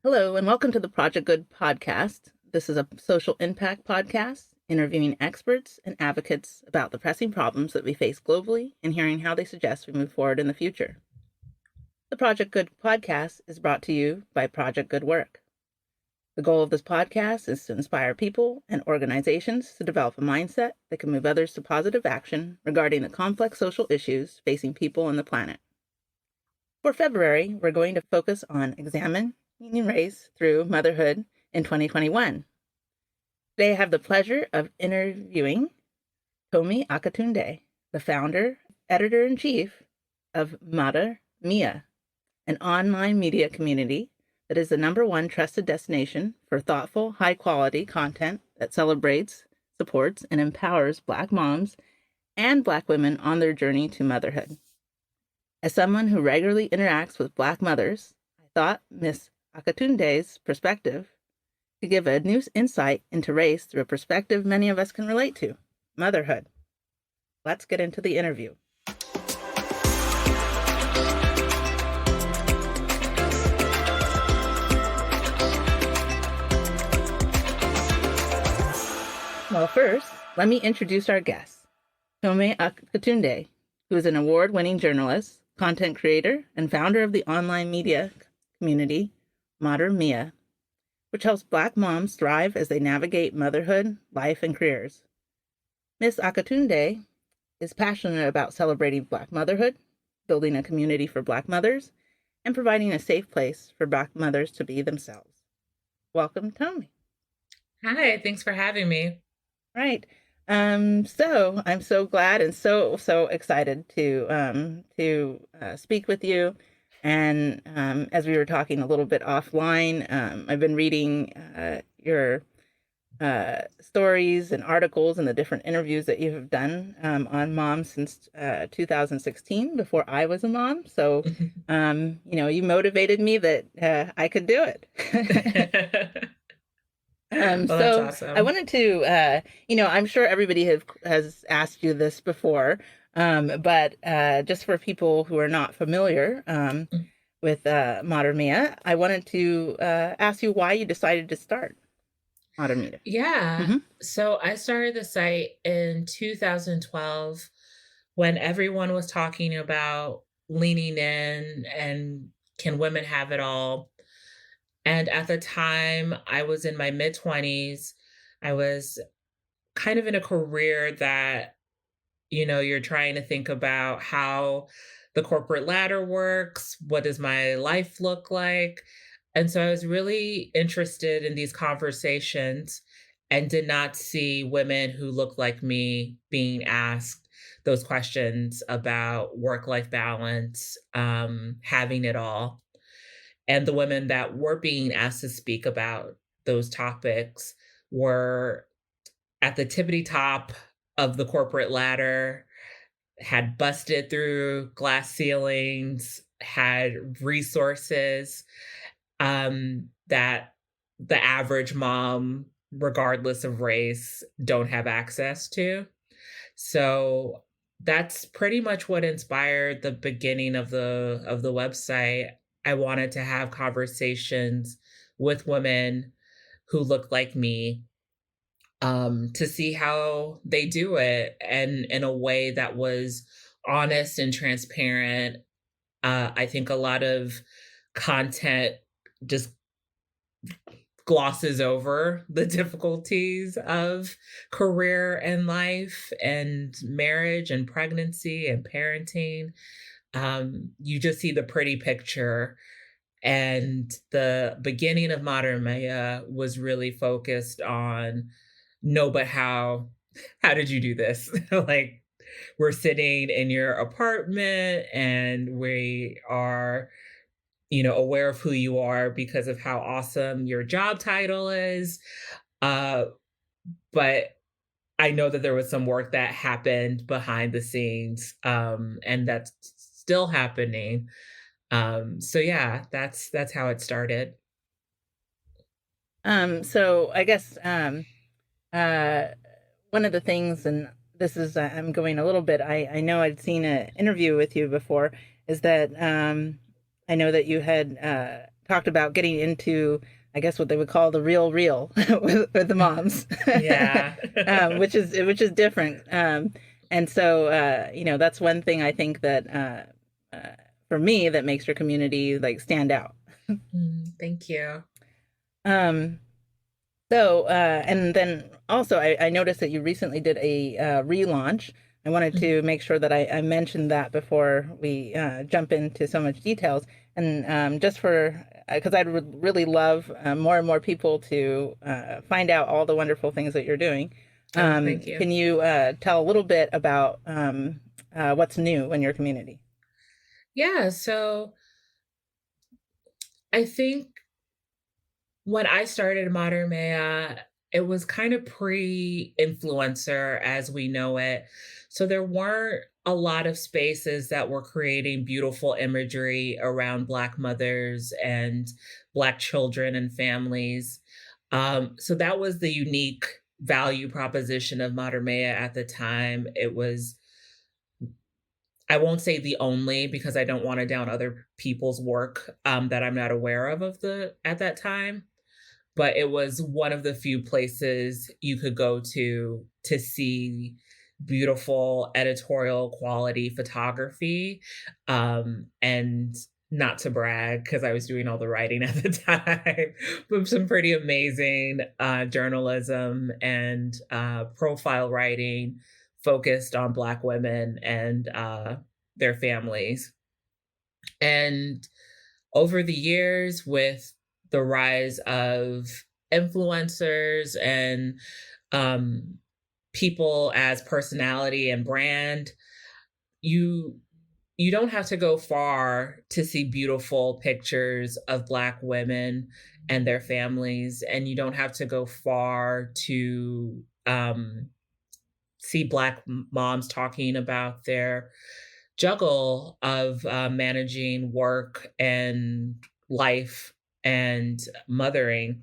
Hello, and welcome to the Project Good podcast. This is a social impact podcast interviewing experts and advocates about the pressing problems that we face globally and hearing how they suggest we move forward in the future. The Project Good podcast is brought to you by Project Good Work. The goal of this podcast is to inspire people and organizations to develop a mindset that can move others to positive action regarding the complex social issues facing people on the planet. For February, we're going to focus on examining race through motherhood in 2021. Today, I have the pleasure of interviewing Tomi Akitunde, the founder, editor-in-chief of Mater Mea, an online media community that is the #1 trusted destination for thoughtful, high-quality content that celebrates, supports, and empowers Black moms and Black women on their journey to motherhood. As someone who regularly interacts with Black mothers, I thought Ms. Akitunde's perspective could give a new insight into race through a perspective many of us can relate to, motherhood. Let's get into the interview. Well, first, let me introduce our guest, Tomi Akitunde, who is an award-winning journalist, content creator, and founder of the online media community, Mater Mea, which helps Black moms thrive as they navigate motherhood, life, and careers. Ms. Akitunde is passionate about celebrating Black motherhood, building a community for Black mothers, and providing a safe place for Black mothers to be themselves. Welcome, Tomi. Hi, thanks for having me. Right. So I'm so glad and so excited to speak with you. And as we were talking a little bit offline, I've been reading your stories and articles and the different interviews that you have done on moms since 2016, before I was a mom. So, you motivated me that I could do it. Well, that's So awesome. I wanted to, I'm sure everybody has asked you this before, but just for people who are not familiar with Mater Mea, I wanted to ask you why you decided to start Mater Mea. Yeah. Mm-hmm. So I started the site in 2012 when everyone was talking about leaning in and can women have it all. And at the time, I was in my mid 20s. I was kind of in a career that, you're trying to think about how the corporate ladder works. What does my life look like? And so I was really interested in these conversations and did not see women who looked like me being asked those questions about work life balance, having it all. And the women that were being asked to speak about those topics were at the tippity top of the corporate ladder, had busted through glass ceilings, had resources that the average mom, regardless of race, don't have access to. So that's pretty much what inspired the beginning of the website. I wanted to have conversations with women who look like me, to see how they do it, and in a way that was honest and transparent. I think a lot of content just glosses over the difficulties of career and life and marriage and pregnancy and parenting. You just see the pretty picture. And the beginning of Mater Mea was really focused on no, but how did you do this? Like, we're sitting in your apartment and we are, aware of who you are because of how awesome your job title is. Uh, but I know that there was some work that happened behind the scenes, and that's still happening. So yeah, that's how it started. So I guess uh, one of the things, and this is, I'm going a little bit, I know I'd seen an interview with you before, is that I know that you had talked about getting into, I guess, what they would call the real with the moms, Yeah. which is different. And so, that's one thing I think that for me that makes your community like stand out. Thank you. Um, and then also, I noticed that you recently did a relaunch. I wanted Mhm. to make sure that I mentioned that before we jump into so much details. And just for, because I'd really love more and more people to find out all the wonderful things that you're doing. Oh, thank you. Can you tell a little bit about what's new in your community? Yeah, so I think when I started Mater Mea, it was kind of pre-influencer as we know it. So there weren't a lot of spaces that were creating beautiful imagery around Black mothers and Black children and families. So that was the unique value proposition of Mater Mea at the time. It was, I won't say the only because I don't want to down other people's work that I'm not aware of the at that time, but it was one of the few places you could go to see beautiful editorial quality photography, and not to brag because I was doing all the writing at the time, but some pretty amazing journalism and profile writing focused on Black women and their families. And over the years, with the rise of influencers and um, people as personality and brand, you you don't have to go far to see beautiful pictures of Black women and their families, and you don't have to go far to see Black moms talking about their juggle of managing work and life and mothering.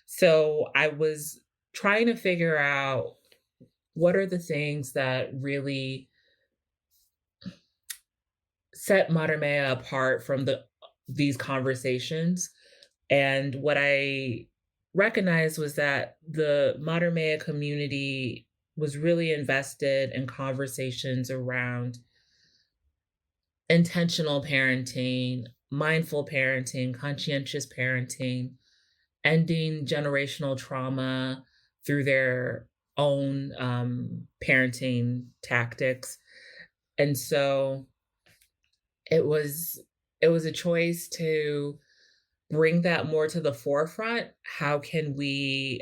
So I was trying to figure out what are the things that really set Mater Mea apart from these conversations. And what I recognized was that the Mater Mea community was really invested in conversations around intentional parenting, mindful parenting, conscientious parenting, ending generational trauma through their own parenting tactics. And so it was it was a choice to bring that more to the forefront. How can we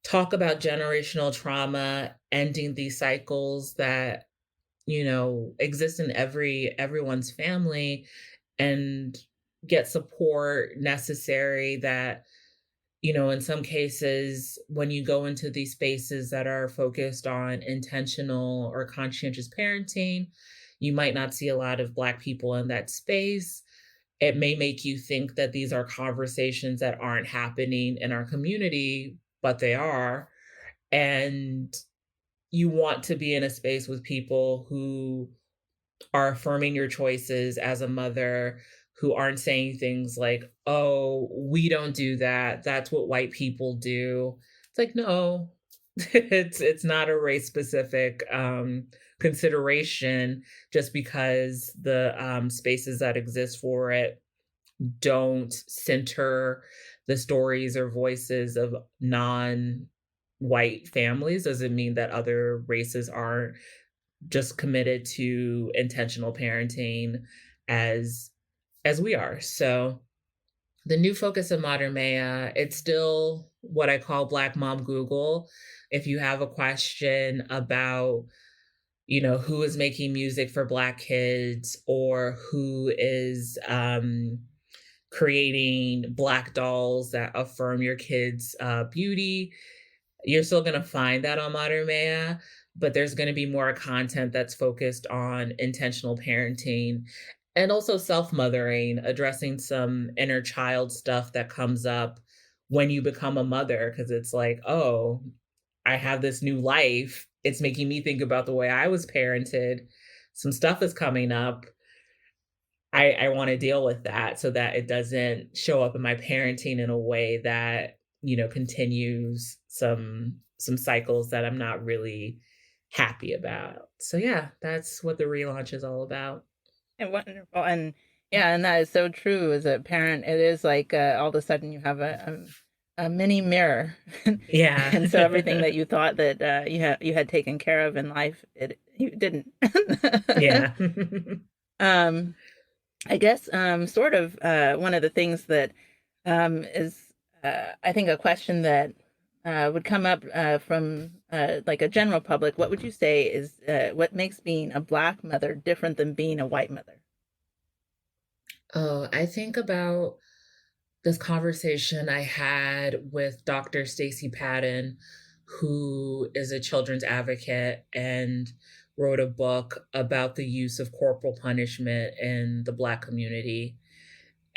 talk about generational trauma, ending these cycles that exist in everyone's family, and get support necessary that, in some cases, when you go into these spaces that are focused on intentional or conscientious parenting, you might not see a lot of Black people in that space. It may make you think that these are conversations that aren't happening in our community, but they are. And you want to be in a space with people who are affirming your choices as a mother, who aren't saying things like, "Oh, we don't do that. That's what white people do." It's like, no, it's not a race specific consideration just because the spaces that exist for it don't center the stories or voices of non white families doesn't mean that other races aren't just committed to intentional parenting as as we are. So the new focus of Mater Mea, it's still what I call Black Mom Google. If you have a question about, who is making music for Black kids or who is creating Black dolls that affirm your kids' beauty, you're still going to find that on Mater Mea, but there's going to be more content that's focused on intentional parenting and also self mothering, addressing some inner child stuff that comes up when you become a mother. Cause it's like, oh, I have this new life. It's making me think about the way I was parented. Some stuff is coming up. I want to deal with that so that it doesn't show up in my parenting in a way that, continues some cycles that I'm not really happy about. So yeah, that's what the relaunch is all about. And wonderful, and yeah, and that is so true. As a parent, it is like all of a sudden you have a mini mirror, Yeah. and so everything that you thought that you had taken care of in life, it you didn't. Yeah. um, I guess sort of one of the things that is I think a question that would come up from like a general public. What would you say is what makes being a Black mother different than being a white mother? Oh, I think about this conversation I had with Dr. Stacey Patton, who is a children's advocate and wrote a book about the use of corporal punishment in the Black community.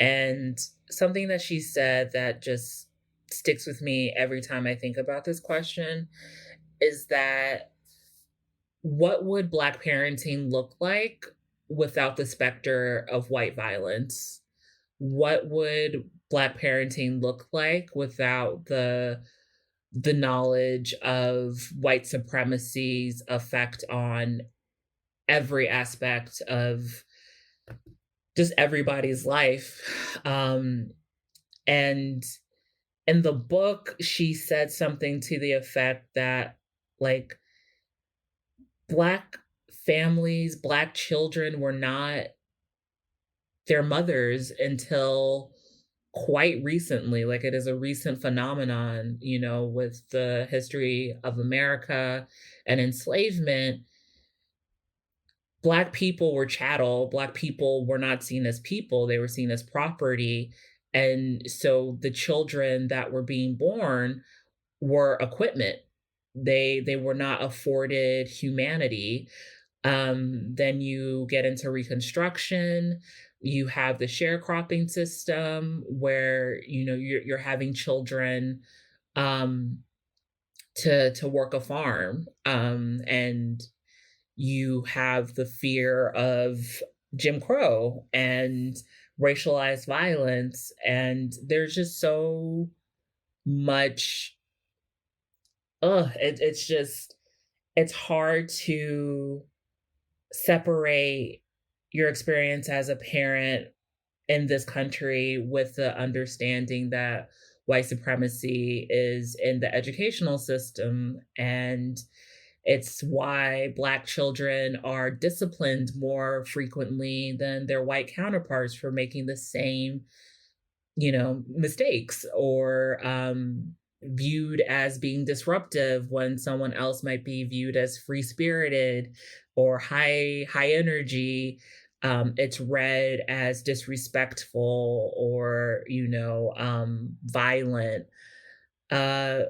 And something that she said that just sticks with me every time I think about this question is that what would Black parenting look like without the specter of white violence? What would Black parenting look like without the knowledge of white supremacy's effect on every aspect of just everybody's life? And in the book, she said something to the effect that, like, Black families, Black children were not their mothers until quite recently. Like, it is a recent phenomenon, with the history of America and enslavement. Black people were chattel. Black people were not seen as people, they were seen as property. And so the children that were being born were equipment. They were not afforded humanity. Then you get into Reconstruction. You have the sharecropping system where you're having children um, to work a farm, and you have the fear of Jim Crow and racialized violence, and there's just so much. It's just it's hard to separate your experience as a parent in this country with the understanding that white supremacy is in the educational system, and it's why Black children are disciplined more frequently than their white counterparts for making the same mistakes, or viewed as being disruptive when someone else might be viewed as free spirited or high energy. It's read as disrespectful or violent. uh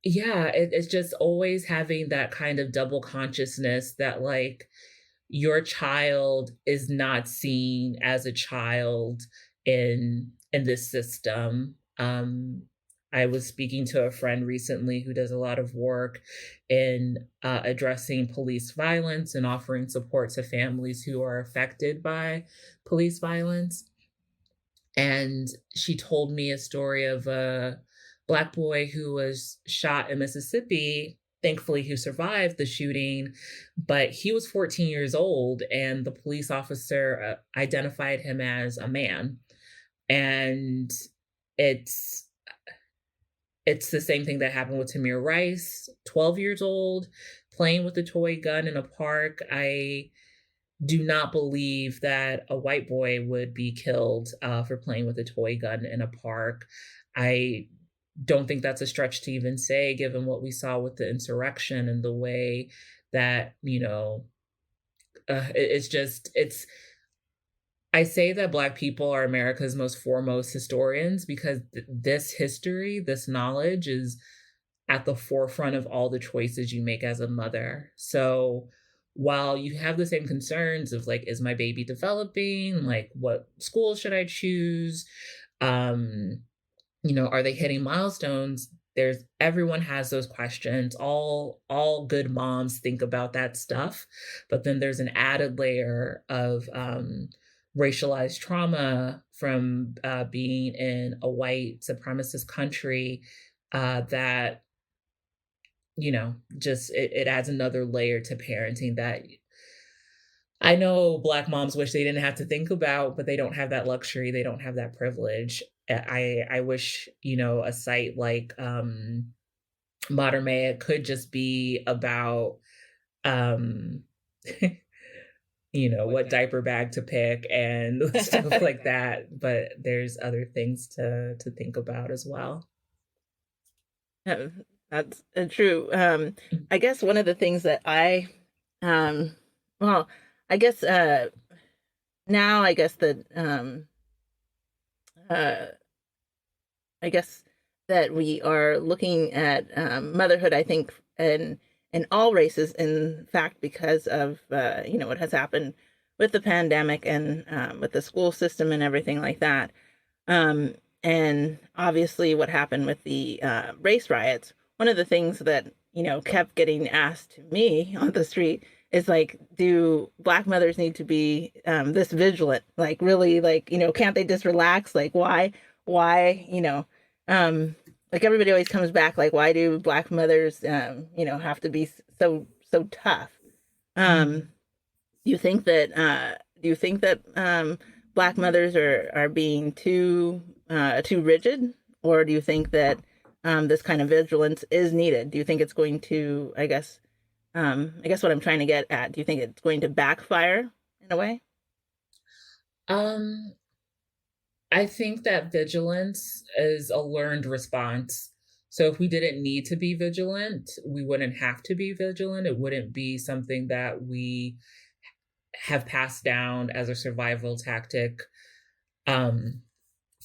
yeah, it's just always having that kind of double consciousness that, like, your child is not seen as a child in this system. I was speaking to a friend recently who does a lot of work in addressing police violence and offering support to families who are affected by police violence. And she told me a story of a Black boy who was shot in Mississippi. Thankfully, he survived the shooting, but he was 14 years old, and the police officer identified him as a man. And it's it's the same thing that happened with Tamir Rice, 12 years old, playing with a toy gun in a park. I do not believe that a white boy would be killed for playing with a toy gun in a park. I don't think that's a stretch to even say, given what we saw with the insurrection and the way that, it's. I say that Black people are America's most foremost historians because this history, this knowledge is at the forefront of all the choices you make as a mother. So while you have the same concerns of, like, is my baby developing? Like, what school should I choose? Um, are they hitting milestones? There's everyone has those questions. All good moms think about that stuff. But then there's an added layer of racialized trauma from being in a white supremacist country that, just it adds another layer to parenting that I know Black moms wish they didn't have to think about, but they don't have that luxury. They don't have that privilege. I wish, a site like Mater Mea could just be about, um, what diaper bag to pick and stuff like that. But there's other things to think about as well. Yeah, that's true. I guess one of the things that um, well, I guess now I guess that uh, I guess that we are looking at motherhood, I think, in all races, in fact, because of what has happened with the pandemic and with the school system and everything like that. Um, and obviously, what happened with the race riots. One of the things that kept getting asked to me on the street is like, do Black mothers need to be this vigilant? Like, really, like can't they just relax? Like, why, um, like everybody always comes back, like, why do Black mothers, have to be so tough? Um, Mhm. do you think that Black mothers are being too rigid, or do you think that this kind of vigilance is needed? Do you think it's going to, I guess what I'm trying to get at, do you think it's going to backfire in a way? Um, I think that vigilance is a learned response. So if we didn't need to be vigilant, we wouldn't have to be vigilant. It wouldn't be something that we have passed down as a survival tactic um,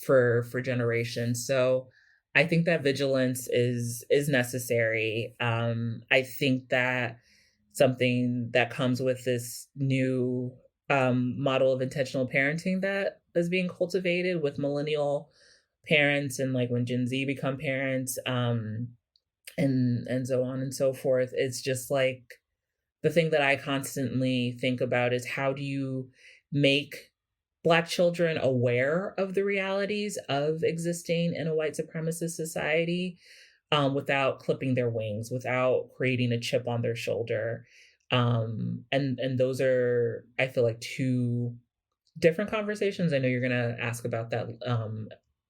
for generations. So I think that vigilance is necessary. I think that something that comes with this new model of intentional parenting that is being cultivated with millennial parents and like when Gen Z become parents, and so on and so forth. It's just like the thing that I constantly think about is how do you make Black children aware of the realities of existing in a white supremacist society without clipping their wings, without creating a chip on their shoulder. And those are, I feel like, two different conversations. I know you're gonna ask about that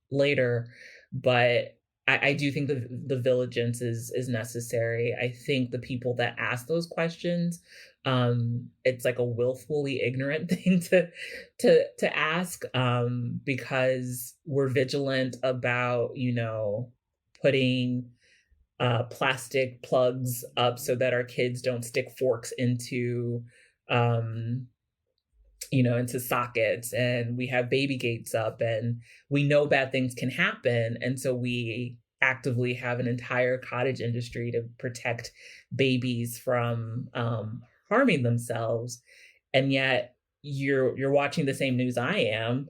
later, but I do think the vigilance is necessary. I think the people that ask those questions, it's like a willfully ignorant thing to ask, because we're vigilant about putting plastic plugs up so that our kids don't stick forks um, into sockets, and we have baby gates up, and we know bad things can happen. And so we actively have an entire cottage industry to protect babies from harming themselves. And yet you're watching the same news I am,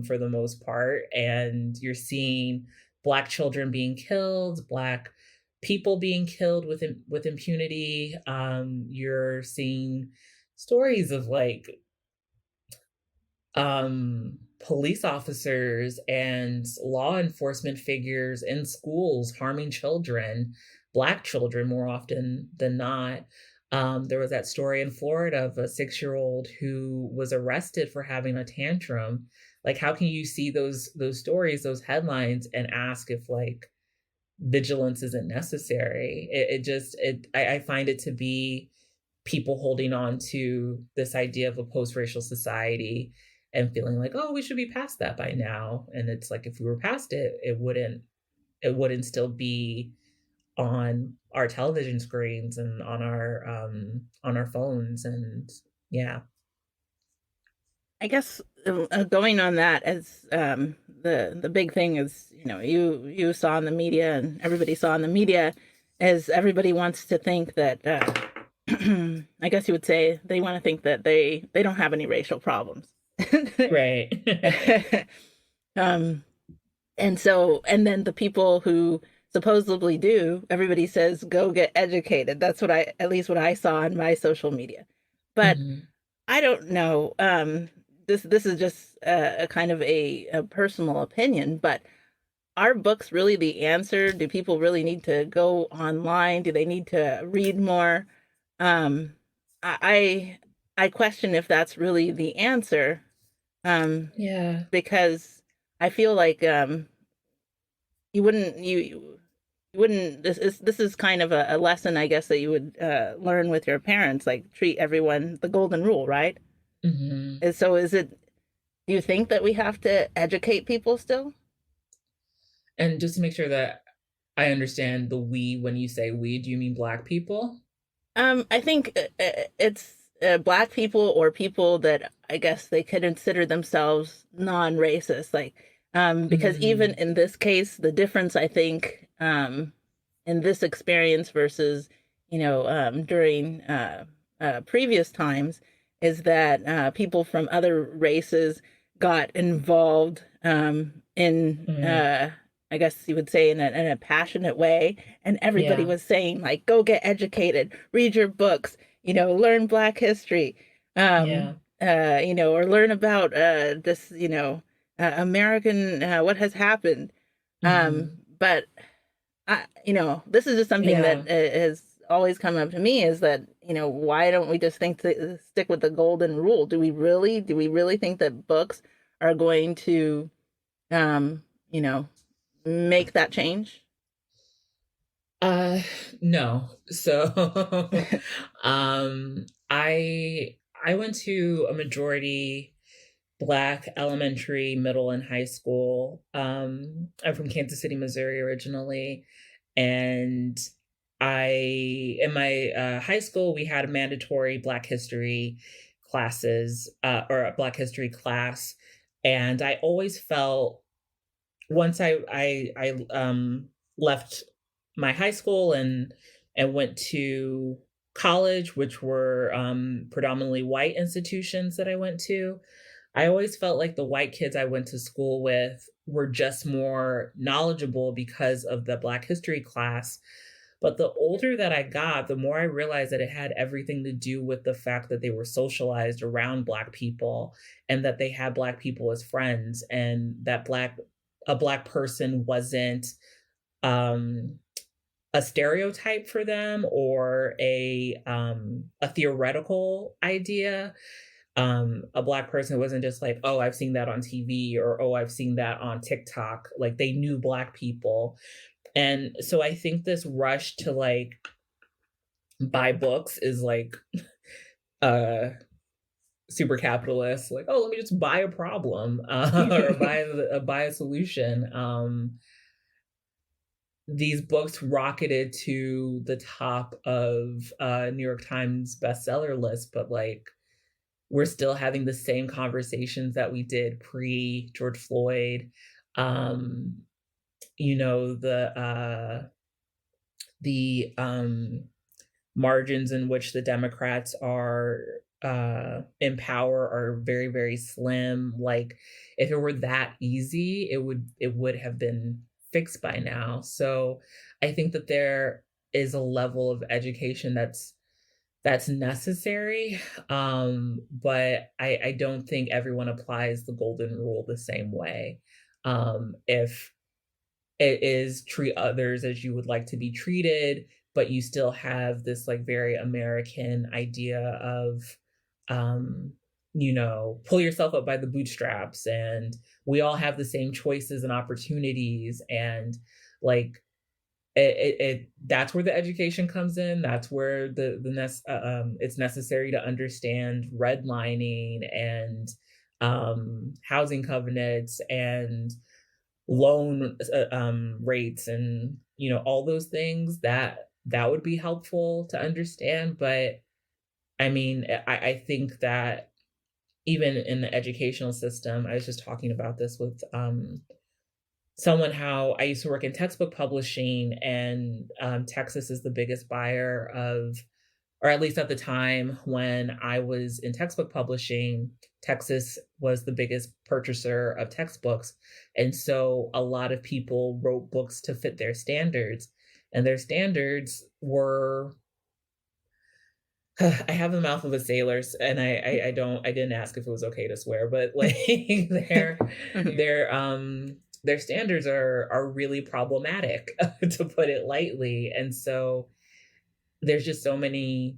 for the most part, and you're seeing Black children being killed, Black people being killed with impunity. You're seeing stories of like police officers and law enforcement figures in schools harming children, Black children more often than not. There was that story in Florida of a 6-year-old who was arrested for having a tantrum. Like, how can you see those stories, those headlines, and ask if like vigilance isn't necessary? I find it to be people holding on to this idea of a post-racial society and feeling like, oh, we should be past that by now. And it's like if we were past it, it wouldn't still be on our television screens and on our phones. And yeah. I guess going on that, as the big thing is, you saw in the media and everybody saw in the media, as everybody wants to think that I guess you would say they want to think that they don't have any racial problems. Right. um, and then the people who supposedly do, everybody says go get educated. That's what at least what I saw on my social media. But Mhm. I don't know. this is just a kind of a personal opinion, but are books really the answer? Do people really need to go online? Do they need to read more? Um, I I question if that's really the answer, um, Yeah. because I feel like you wouldn't this is kind of a lesson, I guess, that you would learn with your parents, like treat everyone the golden rule, right? Hmm. And so is it, do you think that we have to educate people still? And just to make sure that I understand the we, when you say we, do you mean Black people? I think it's black people or people that I guess they could consider themselves non-racist, like because even Mm, in this case, the difference I think in this experience versus during previous times is that people from other races got involved in mm, I guess you would say in a passionate way, and everybody yeah, was saying like, go get educated, read your books, learn Black history, yeah, or learn about this, American what has happened. hmm, But this is just something that yeah. has always come up to me, is that, why don't we just stick with the golden rule? Do we really think that books are going to, um, you know, make that change? Uh, no. So, um, I went to a majority Black elementary, middle, and high school. I'm from Kansas City, Missouri originally, and in my high school we had a mandatory Black history classes, or a Black history class, and I always felt, once I left my high school and went to college, which were predominantly white institutions that I went to, I always felt like the white kids I went to school with were just more knowledgeable because of the Black history class. But the older that I got, the more I realized that it had everything to do with the fact that they were socialized around Black people, and that they had Black people as friends, and that a Black person wasn't um a stereotype for them, or a theoretical idea. A Black person wasn't just like, oh, I've seen that on TV, or oh, I've seen that on TikTok. Like, they knew Black people. And so I think this rush to like buy books is like uh super capitalist, like, oh, let me just buy a problem, or buy a solution. These books rocketed to the top of New York Times bestseller list, but like, we're still having the same conversations that we did pre George Floyd. Um, the margins in which the Democrats are in power are very, very slim. Like, if it were that easy, it would have been fixed by now. So I think that there is a level of education that's necessary. But I don't think everyone applies the golden rule the same way. If it is treat others as you would like to be treated, but you still have this like very American idea of, um, pull yourself up by the bootstraps, and we all have the same choices and opportunities, and like, that's where the education comes in. That's where it's necessary to understand redlining and housing covenants and loan rates, and all those things that would be helpful to understand. But I mean, I think that even in the educational system, I was just talking about this with someone, how I used to work in textbook publishing, and Texas is the biggest buyer of, or at least at the time when I was in textbook publishing, Texas was the biggest purchaser of textbooks. And so a lot of people wrote books to fit their standards, and their standards were I have the mouth of a sailor, and I didn't ask if it was okay to swear, but like Mhm. their standards are really problematic, to put it lightly. And so there's just so many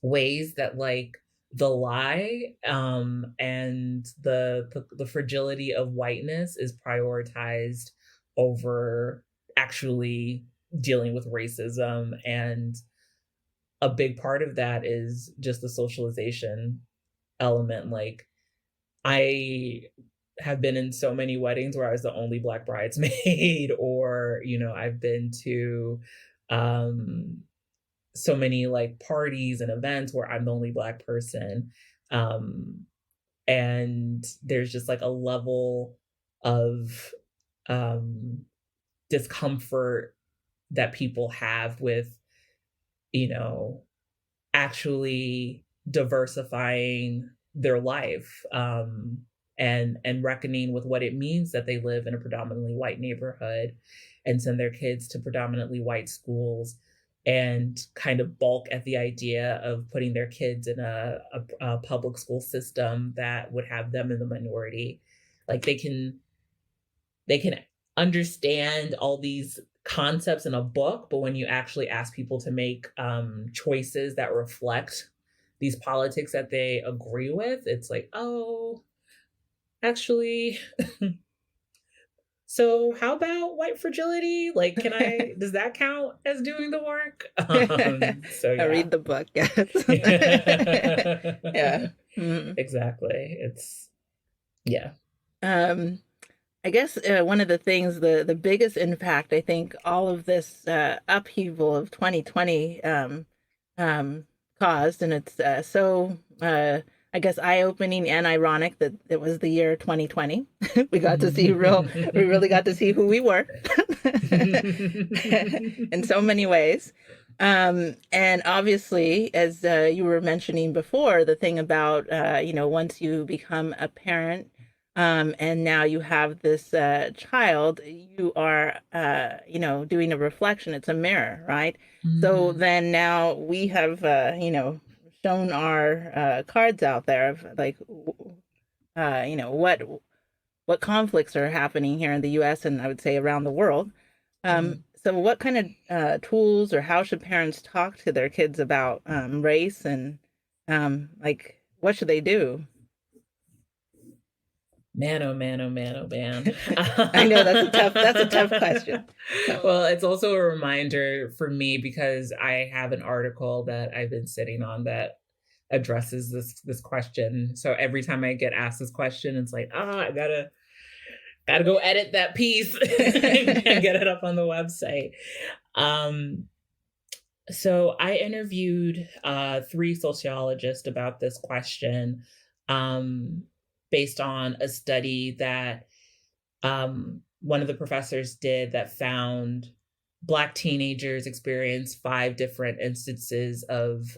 ways that like the lie, and the fragility of whiteness is prioritized over actually dealing with racism. And a big part of that is just the socialization element. Like, I have been in so many weddings where I was the only Black bridesmaid, or, I've been to um, so many like parties and events where I'm the only Black person. Um, and there's just like a level of um, discomfort that people have with, you know, actually diversifying their life, and reckoning with what it means that they live in a predominantly white neighborhood and send their kids to predominantly white schools, and kind of balk at the idea of putting their kids in a public school system that would have them in the minority. Like, they can understand all these concepts in a book, but when you actually ask people to make choices that reflect these politics that they agree with, it's like, oh, actually, so how about white fragility? Like, does that count as doing the work? So I yeah. read the book, yes. Yeah. Mhm. Exactly. Yeah. Um, I guess one of the things, the biggest impact, I think, all of this upheaval of 2020 um, caused, and it's I guess, eye-opening and ironic that it was the year 2020. We really got to see who we were in so many ways. And obviously, as you were mentioning before, the thing about, once you become a parent, and now you have this child, you are, doing a reflection. It's a mirror, right? So Mhm. then now we have, shown our cards out there of like, what conflicts are happening here in the U.S. and I would say around the world. Mhm. So what kind of tools, or how should parents talk to their kids about race, and like, what should they do? Man, oh man, oh man, oh man. I know that's a tough question. Well, it's also a reminder for me because I have an article that I've been sitting on that addresses this question. So every time I get asked this question, it's like, I gotta go edit that piece and get it up on the website. Um, so I interviewed three sociologists about this question, um, based on a study that one of the professors did that found Black teenagers experience five different instances of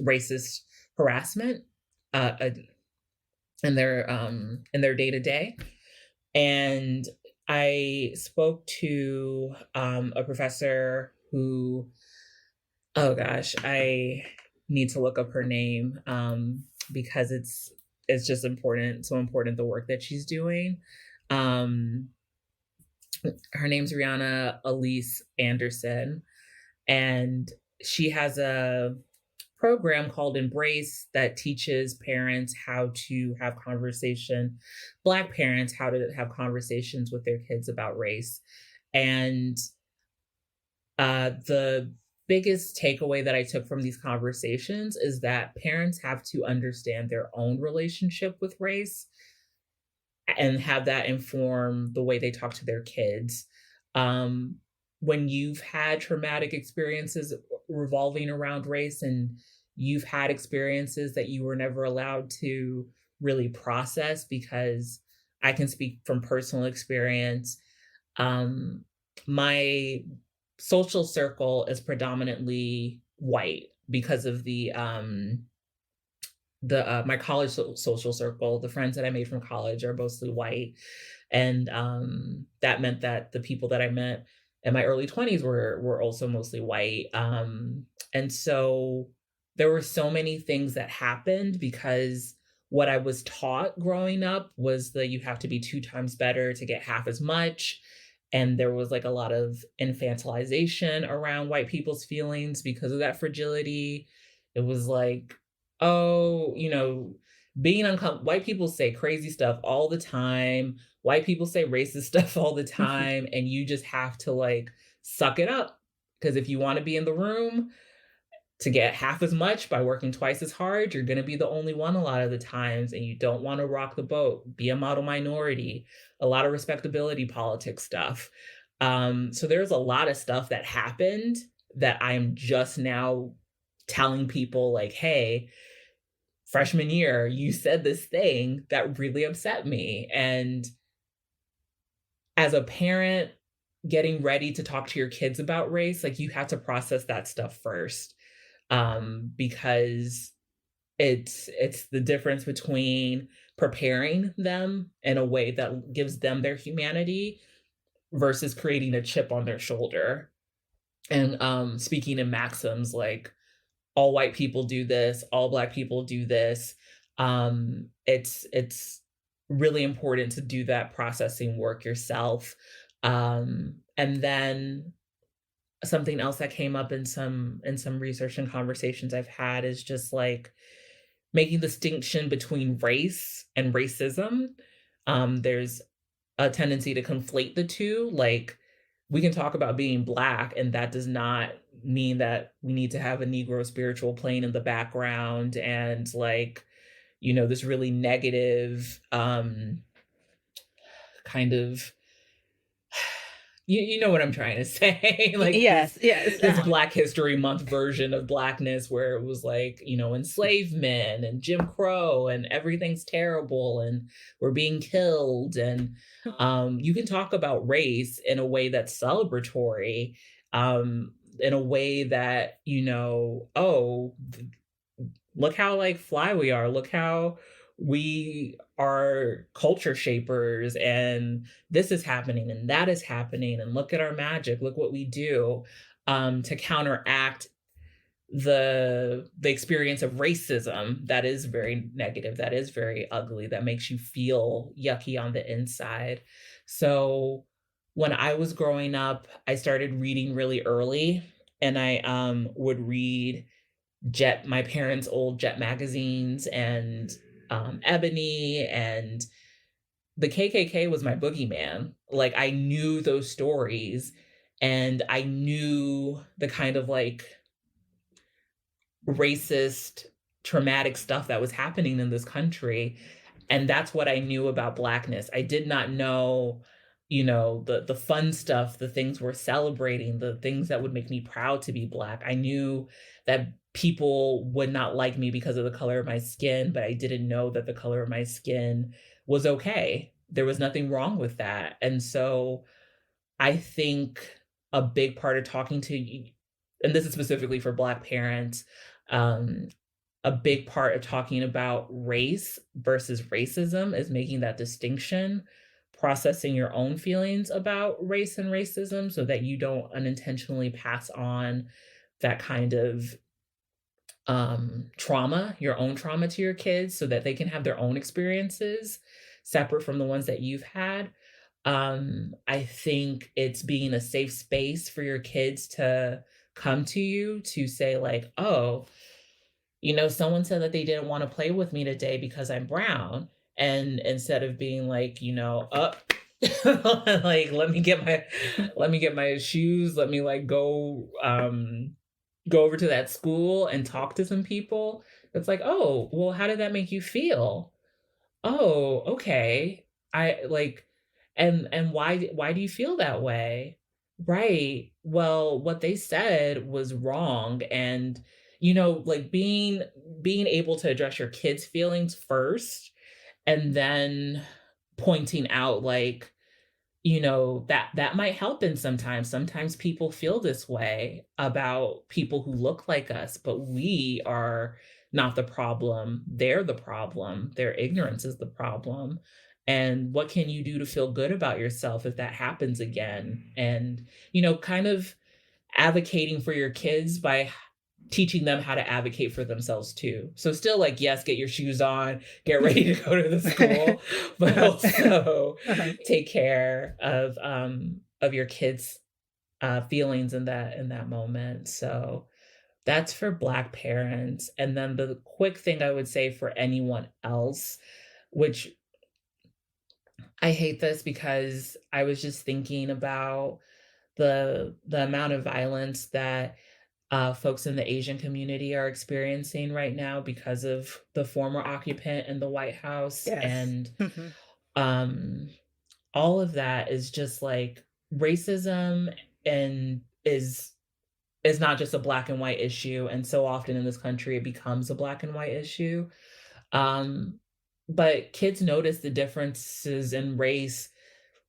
racist harassment, uh, in their day to day. And I spoke to a professor who, oh gosh, I need to look up her name, because it's just important, so important, the work that she's doing. Um, Her name's Rihanna Elise Anderson, and she has a program called Embrace that teaches parents how to have conversation, Black parents, how to have conversations with their kids about race. And the biggest takeaway that I took from these conversations is that parents have to understand their own relationship with race and have that inform the way they talk to their kids. Um, when you've had traumatic experiences revolving around race, and you've had experiences that you were never allowed to really process, because I can speak from personal experience. Um, my social circle is predominantly white because of the my college social circle. The friends that I made from college are mostly white, and that meant that the people that I met in my early 20s were also mostly white. And so there were so many things that happened because what I was taught growing up was that you have to be 2 times better to get half as much, and there was, like, a lot of infantilization around white people's feelings because of that fragility. It was like, "Oh," being uncomfortable. White people say crazy stuff all the time. White people say racist stuff all the time, and you just have to, like, suck it up. Because if you wanna be in the room to get half as much by working twice as hard, you're gonna be the only one a lot of the times, and you don't wanna rock the boat, be a model minority, a lot of respectability politics stuff. So there's a lot of stuff that happened that I'm just now telling people like, "Hey, freshman year, you said this thing that really upset me." And as a parent getting ready to talk to your kids about race, like, you have to process that stuff first, because it's the difference between preparing them in a way that gives them their humanity versus creating a chip on their shoulder. And, speaking in maxims like, "All white people do this, all Black people do this," it's really important to do that processing work yourself. And then something else that came up in some research and conversations I've had is just, like, making distinction between race and racism. There's a tendency to conflate the 2, like, we can talk about being Black, and that does not mean that we need to have a Negro spiritual playing in the background and, like, this really negative, kind of you know what I'm trying to say, like Yes, yes. this Black History Month version of Blackness where it was like, enslavement and Jim Crow and everything's terrible and we're being killed. And you can talk about race in a way that's celebratory, in a way that, oh, look how like fly we are. Look how we are culture shapers and this is happening and that is happening and look at our magic. Look what we do, to counteract the experience of racism that is very negative, that is very ugly, that makes you feel yucky on the inside. So when I was growing up, I started reading really early, and I would read Jet, my parents' old Jet magazines, and Ebony, and the KKK was my boogeyman. Like, I knew those stories, and I knew the kind of like racist, traumatic stuff that was happening in this country. And that's what I knew about Blackness. I did not know, the fun stuff, the things we're celebrating, the things that would make me proud to be Black. I knew that people would not like me because of the color of my skin, but I didn't know that the color of my skin was okay. There was nothing wrong with that. And so I think a big part of talking to you, and this is specifically for Black parents, um, a big part of talking about race versus racism is making that distinction, processing your own feelings about race and racism so that you don't unintentionally pass on that kind of trauma, your own trauma to your kids so that they can have their own experiences separate from the ones that you've had. I think it's being a safe space for your kids to come to you to say, like, oh, someone said that they didn't want to play with me today because I'm brown. And instead of being like, up, like, let me get my shoes, let me like go over to that school and talk to some people. It's like, oh, well, how did that make you feel? Oh, okay. I like, and why do you feel that way? Right. Well, what they said was wrong. And, like being able to address your kids' feelings first and then pointing out like, that might help in sometimes. Sometimes people feel this way about people who look like us, but we are not the problem. They're the problem. Their ignorance is the problem. And what can you do to feel good about yourself if that happens again? And, kind of advocating for your kids by teaching them how to advocate for themselves too. So still like, yes, get your shoes on, get ready to go to the school, but also Uh-huh. take care of your kids' feelings in that moment. So that's for Black parents. And then the quick thing I would say for anyone else, which I hate this because I was just thinking about the amount of violence that folks in the Asian community are experiencing right now because of the former occupant in the White House. Yes. And Mhm. um, all of that is just like racism and is not just a black and white issue. And so often in this country, it becomes a black and white issue. Um, but kids notice the differences in race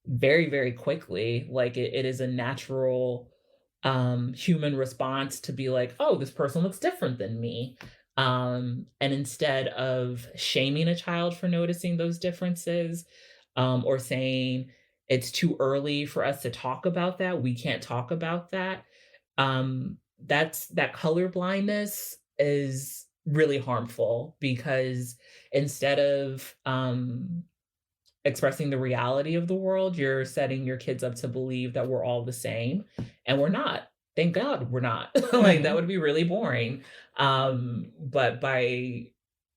very, very quickly. Like it is a natural human response to be like, oh, this person looks different than me. And instead of shaming a child for noticing those differences, or saying it's too early for us to talk about that, we can't talk about that. That color blindness is really harmful because instead of expressing the reality of the world, you're setting your kids up to believe that we're all the same, and we're not. Thank God we're not. Like that Mhm. would be really boring. But by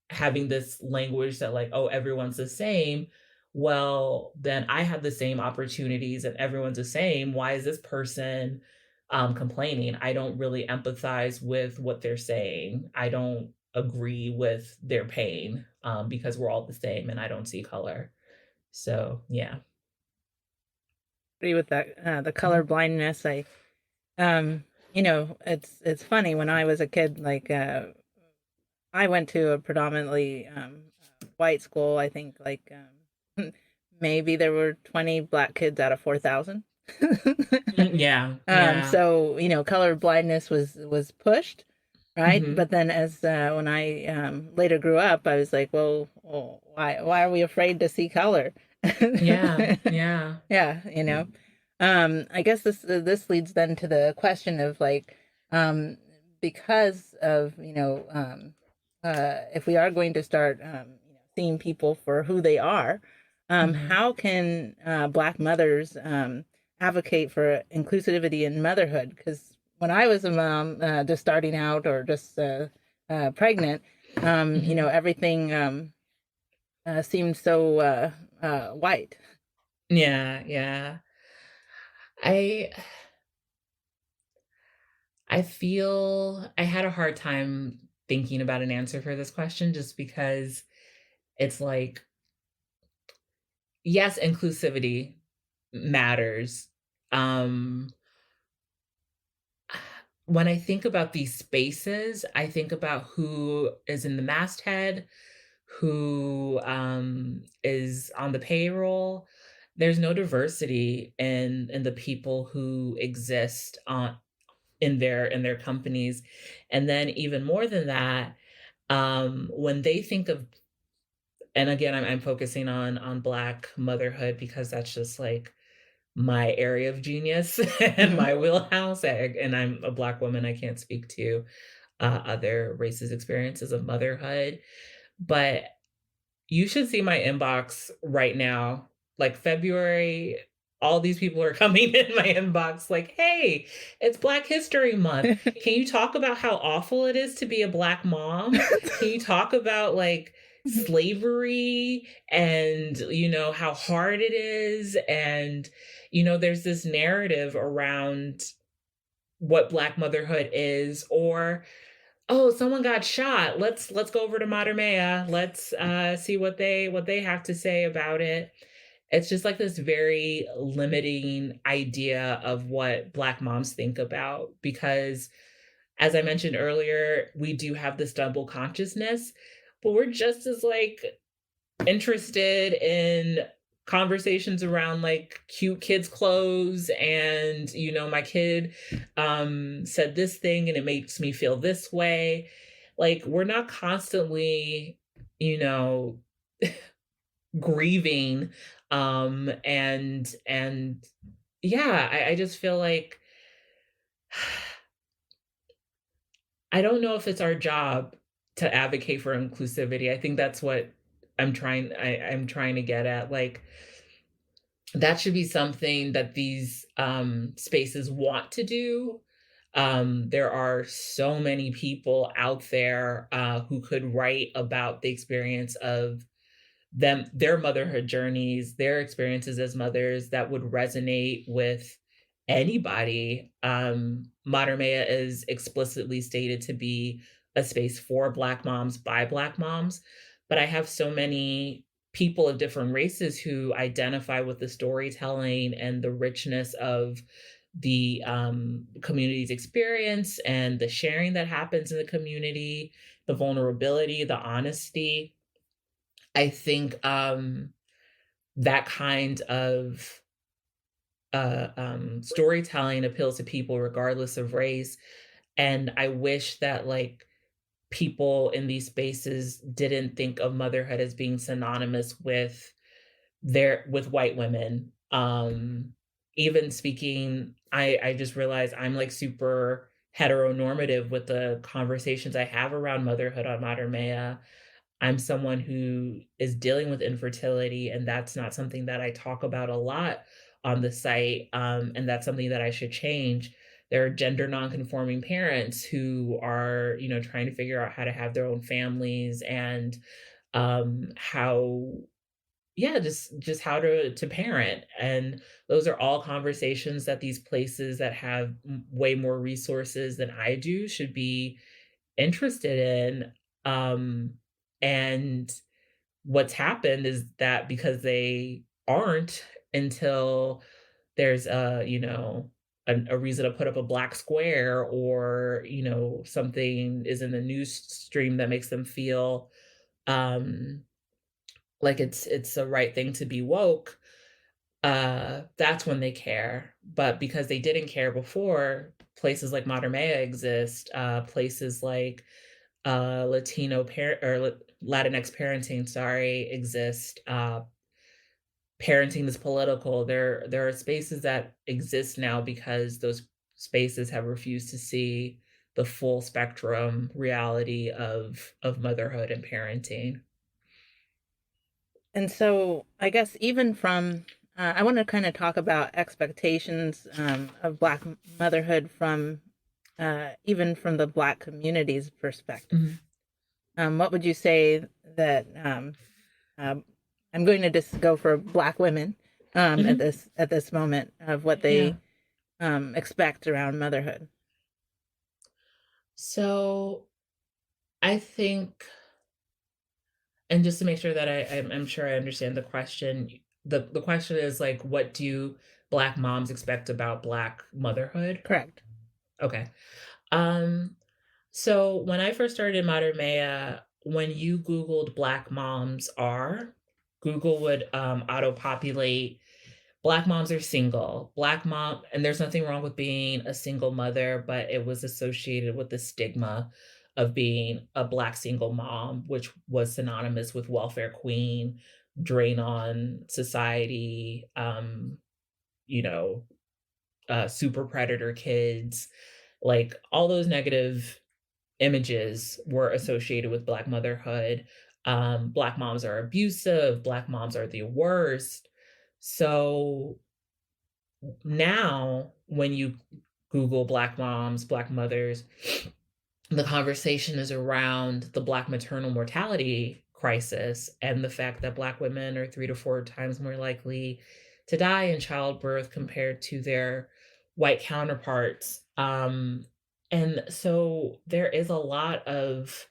having this language that like, oh, everyone's the same, well, then I have the same opportunities and everyone's the same. Why is this person complaining? I don't really empathize with what they're saying. I don't agree with their pain because we're all the same and I don't see color. So, yeah. Agree with that. The color Mhm. blindness. It's funny when I was a kid. I went to a predominantly white school. I think maybe there were 20 black kids out of 4,000. Yeah, yeah. So color blindness was pushed, right? Mhm. But then as when I later grew up, I was like, well, why are we afraid to see color? Yeah, yeah. Yeah, I guess this leads then to the question of um, because of if we are going to start seeing people for who they are, Mhm. how can Black mothers advocate for inclusivity in motherhood? Because when I was a mom, just starting out or just pregnant, Mhm. everything seemed so white. Yeah, yeah. I I feel I had a hard time thinking about an answer for this question just because it's like, yes, inclusivity matters. Um, when I think about these spaces, I think about who is in the masthead, who is on the payroll. There's no diversity in the people who exist on in their companies, and then even more than that, when they think of, and again, I'm focusing on Black motherhood because that's just like my area of genius and Hmm. my wheelhouse. And I'm a Black woman. I can't speak to other races' experiences of motherhood, but you should see my inbox right now. Like February, all these people are coming in my inbox like, "Hey, it's Black History Month. Can you talk about how awful it is to be a Black mom? Can you talk about like slavery and, how hard it is?" And, there's this narrative around what Black motherhood is, or oh, someone got shot. Let's go over to Mater Mea. Let's see what they have to say about it. It's just like this very limiting idea of what Black moms think about because, as I mentioned earlier, we do have this double consciousness, but we're just as like interested in conversations around like cute kids clothes and my kid said this thing and it makes me feel this way. Like we're not constantly you know grieving, and yeah, I just feel like I don't know if it's our job to advocate for inclusivity. I think that's what I'm trying to get at. Like, that should be something that these spaces want to do. There are so many people out there who could write about the experience of their motherhood journeys, their experiences as mothers that would resonate with anybody. Mater Mea is explicitly stated to be a space for Black moms by Black moms, but I have so many people of different races who identify with the storytelling and the richness of the community's experience and the sharing that happens in the community, the vulnerability, the honesty. I think that kind of storytelling appeals to people regardless of race. And I wish that like people in these spaces didn't think of motherhood as being synonymous with white women. Even speaking, I just realized I'm like super heteronormative with the conversations I have around motherhood on Mater Mea. I'm someone who is dealing with infertility, and that's not something that I talk about a lot on the site, and that's something that I should change. There are gender nonconforming parents who are, trying to figure out how to have their own families and how, yeah, just how to parent. And those are all conversations that these places that have way more resources than I do should be interested in. And what's happened is that because they aren't, until there's a reason to put up a black square, or something is in the news stream that makes them feel um like it's the right thing to be woke, that's when they care. But because they didn't care before, places like Mater Mea exist, places like Latino parent or Latinx parenting, sorry, exist. Parenting is political. There are spaces that exist now because those spaces have refused to see the full spectrum reality of motherhood and parenting. And so I guess even from, I want to kind of talk about expectations of Black motherhood from even from the Black community's perspective. Mhm. What would you say that um, I'm going to just go for Black women Mhm. at this moment of what Yeah. they expect around motherhood? So I think, and just to make sure that I'm sure I understand the question, the question is like, what do Black moms expect about Black motherhood? Correct. Okay. Um, so when I first started Mater Mea, when you Googled Black moms are, Google would auto-populate Black moms are single. Black mom, and there's nothing wrong with being a single mother, but it was associated with the stigma of being a Black single mom, which was synonymous with welfare queen, drain on society, you know, super predator kids, like all those negative images were associated with Black motherhood. Black moms are abusive, Black moms are the worst. So now when you Google Black moms, Black mothers, the conversation is around the Black maternal mortality crisis and the fact that Black women are 3 to 4 times more likely to die in childbirth compared to their white counterparts. And so there is a lot of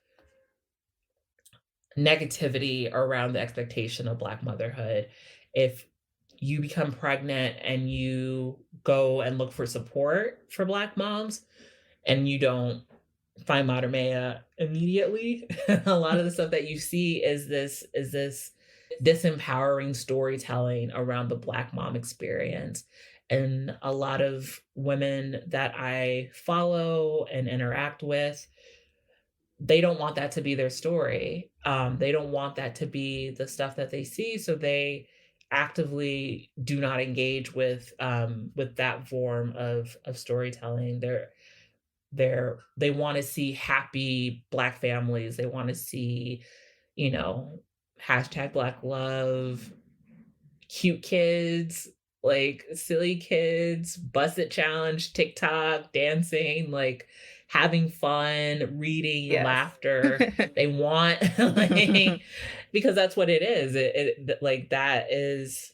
negativity around the expectation of Black motherhood. If you become pregnant and you go and look for support for Black moms and you don't find Mater Mea immediately, a lot of the stuff that you see is this disempowering storytelling around the Black mom experience. And a lot of women that I follow and interact with, they don't want that to be their story. They don't want that to be the stuff that they see, so they actively do not engage with that form of storytelling. they want to see happy Black families. They want to see, you know, hashtag Black love, cute kids, like silly kids, bust it challenge, TikTok, dancing, like having fun, reading, Yes. laughter. They want like because that's what it is. Like that is,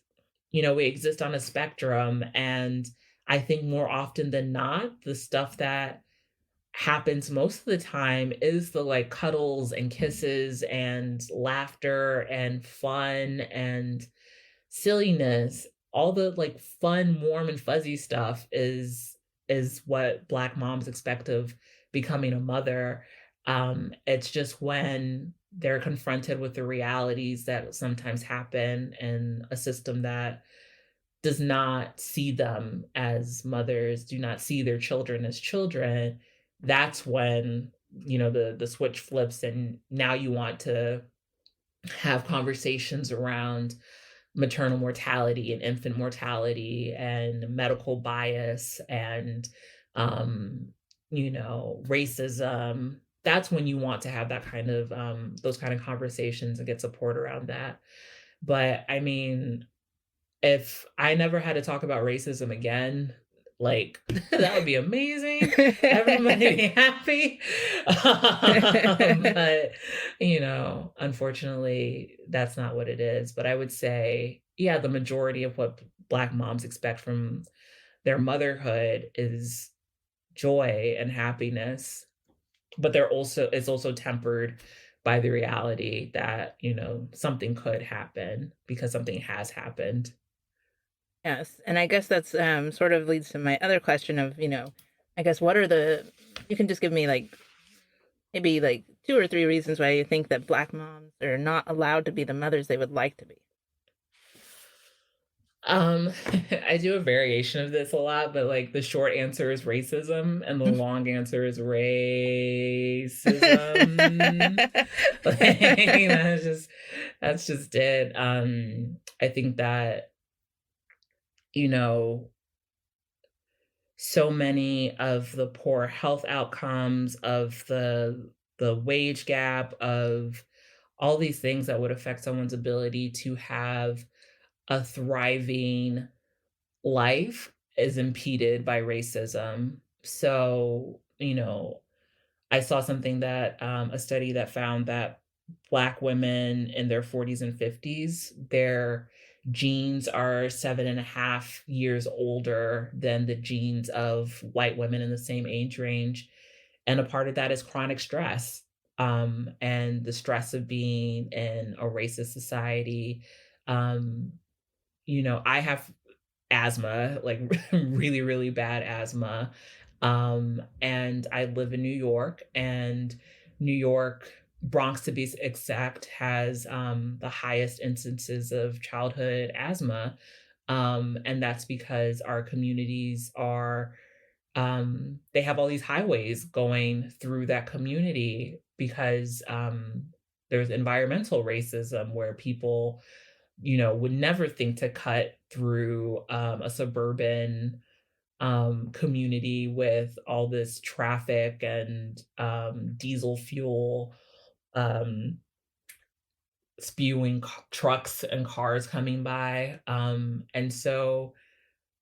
you know, we exist on a spectrum, and I think more often than not, the stuff that happens most of the time is the like cuddles and kisses and laughter and fun and silliness. All the like fun, warm and fuzzy stuff is what Black moms expect of becoming a mother. It's just when they're confronted with the realities that sometimes happen in a system that does not see them as mothers, do not see their children as children, that's when, you know, the switch flips, and now you want to have conversations around maternal mortality and infant mortality and medical bias and um you know, racism. That's when you want to have that kind of those kind of conversations and get support around that. But I mean, if I never had to talk about racism again, like, that would be amazing. Everybody would be happy. But, you know, unfortunately, that's not what it is. But I would say, yeah, the majority of what Black moms expect from their motherhood is joy and happiness. But it's also tempered by the reality that, you know, something could happen because something has happened. Yes, and I guess that's sort of leads to my other question of, I guess what are the you can just give me like maybe like two or three reasons why you think that Black moms are not allowed to be the mothers they would like to be. Um, I do a variation of this a lot, but like the short answer is racism and the long answer is racism. Like that's just it. I think that, you know, so many of the poor health outcomes of the wage gap of all these things that would affect someone's ability to have a thriving life is impeded by racism. So, you know, I saw something that a study that found that Black women in their 40s and 50s, their genes are 7.5 years older than the genes of white women in the same age range. And a part of that is chronic stress, and the stress of being in a racist society. Um, you know, I have asthma, like really, really bad asthma. And I live in New York, and New York, Bronx to be exact, has the highest instances of childhood asthma. And that's because our communities are, they have all these highways going through that community because there's environmental racism where people, you know, would never think to cut through a suburban community with all this traffic and diesel fuel um, spewing trucks and cars coming by. And so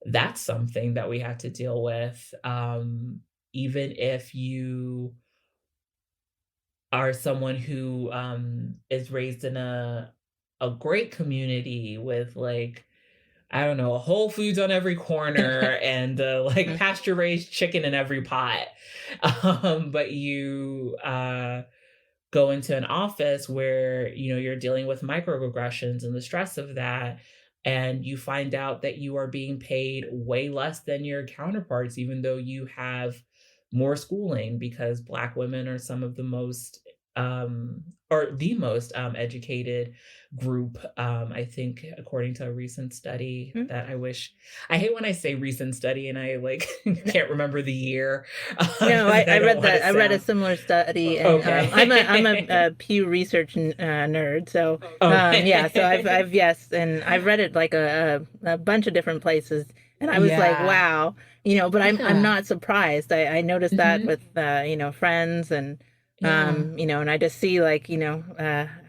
that's something that we have to deal with. Even if you are someone who is raised in a great community with like, I don't know, a Whole Foods on every corner and like pasture raised chicken in every pot. But you go into an office where, you know, you're dealing with microaggressions and the stress of that, and you find out that you are being paid way less than your counterparts, even though you have more schooling, because Black women are some of the most or the most educated group. I think according to a recent study Mhm. that I hate when I say recent study and I like can't remember the year. No, 'Cause I don't read wanna that. I read a sound similar study, and I'm a okay. Pew Research nerd. So yeah, so Okay. I've yes, and I've read it like a bunch of different places, And I was like, Yeah. wow, but I'm Yeah. not surprised. I noticed that Hmm. with friends and Yeah. and I just see like,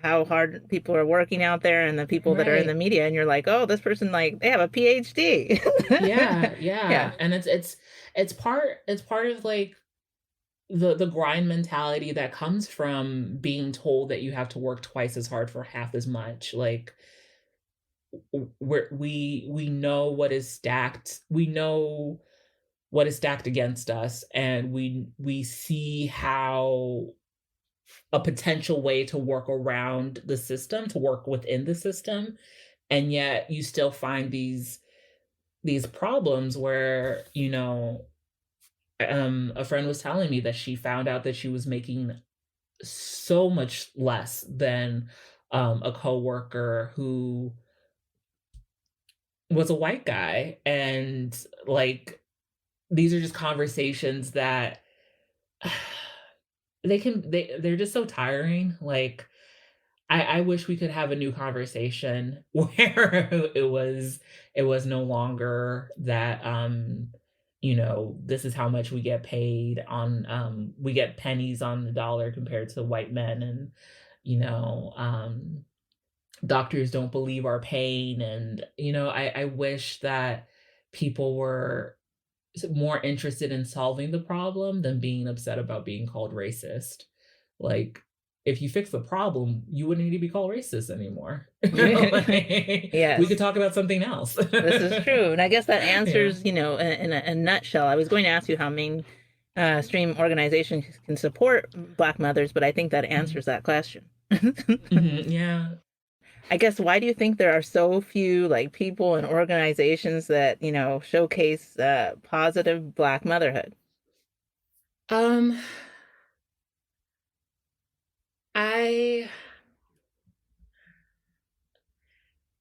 how hard people are working out there and the people that are in the Right. media and you're like, "Oh, this person like they have a PhD." Yeah. Yeah. Yeah. And it's part of like the grind mentality that comes from being told that you have to work twice as hard for half as much. Like we know what is stacked. We know what is stacked against us, and we see how a potential way to work around the system, to work within the system, and yet you still find these problems where, a friend was telling me that she found out that she was making so much less than a coworker who was a white guy. And like, these are just conversations that they're just so tiring. Like, I wish we could have a new conversation where it was no longer that, this is how much we get paid on, we get pennies on the dollar compared to white men, and you know um doctors don't believe our pain. And I wish that people were more interested in solving the problem than being upset about being called racist. Like, if you fix the problem, you wouldn't need to be called racist anymore. Like, we could Yes. talk about something else. This is true. And I guess that Yeah. answers, in a nutshell. I was going to ask you how stream organizations can support Black mothers, but I think that Mhm. answers that question. Mhm. Yeah. I guess why do you think there are so few like people and organizations that, showcase positive Black motherhood? Um, I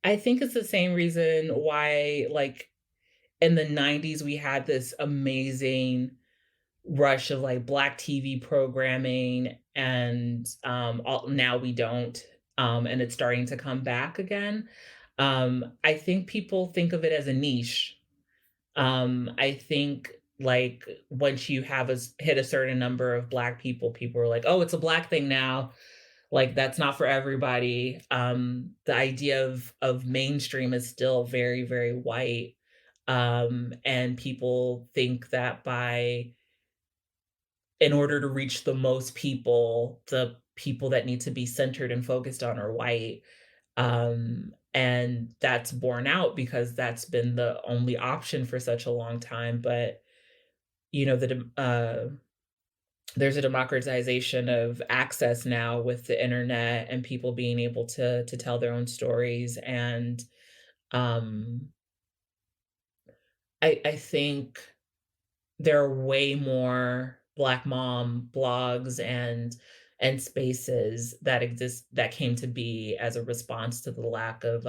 I think it's the same reason why, like, in the 90s we had this amazing rush of like Black TV programming, and now we don't, and it's starting to come back again. I think people think of it as a niche. I think, like, once you hit a certain number of Black people, people are like, oh, it's a Black thing now. Like, that's not for everybody. The idea of mainstream is still very, very white. And people think that in order to reach the most people, the people that need to be centered and focused on are white. And that's borne out because that's been the only option for such a long time. But there's a democratization of access now with the internet and people being able to tell their own stories. And um, I think there are way more Black mom blogs and spaces that exist, that came to be as a response to the lack of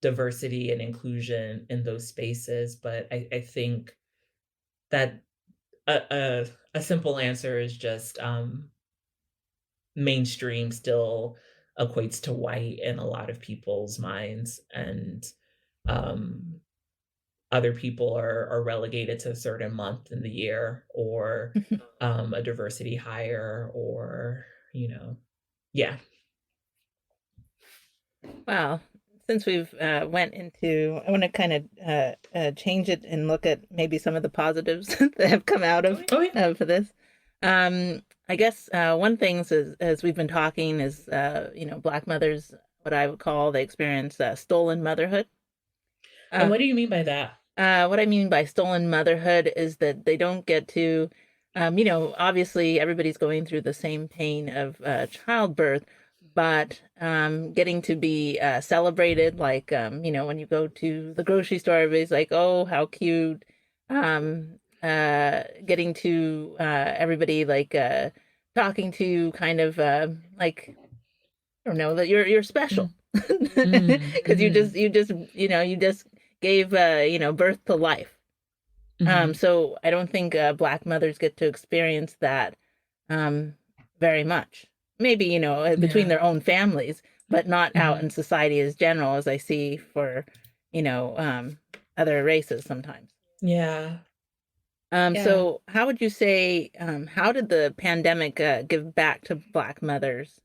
diversity and inclusion in those spaces. But I think that a simple answer is just, mainstream still equates to white in a lot of people's minds, and um, other people are relegated to a certain month in the year, or a diversity hire, or yeah. Well, since we've went into, I want to kind of change it and look at maybe some of the positives that have come out of Oh yeah. for this. I guess one thing is, as we've been talking, is Black mothers, what I would call they experience stolen motherhood. And Uh, what do you mean by that? what I mean by stolen motherhood is that they don't get to, obviously everybody's going through the same pain of childbirth, but getting to be celebrated, like, when you go to the grocery store, everybody's like, oh, how cute. Getting to everybody like talking to kind of like, I don't know, that you're special Mm, mm, because mhm, you just gave birth to life. mhm. So I don't think Black mothers get to experience that um very much. Maybe between Yeah. their own families, but not out Mhm, in society as general as I see for you know other races sometimes. Yeah. Yeah. So how would you say, how did the pandemic give back to Black mothers?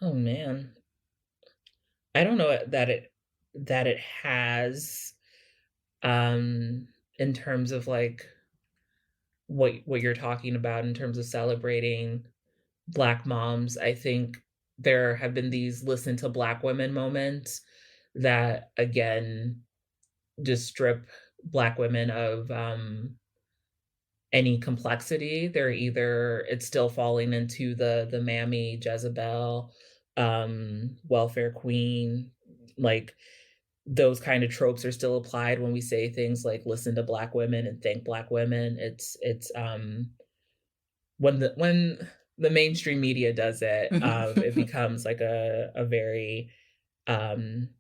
Oh man. I don't know that it has in terms of like what you're talking about in terms of celebrating Black moms. I think there have been these listen to Black women moments that again just strip Black women of any complexity. They're either it's still falling into the mammy Jezebel, welfare queen, like those kind of tropes are still applied when we say things like listen to Black women and thank Black women. It's when the mainstream media does it, it Mhm. becomes like a very um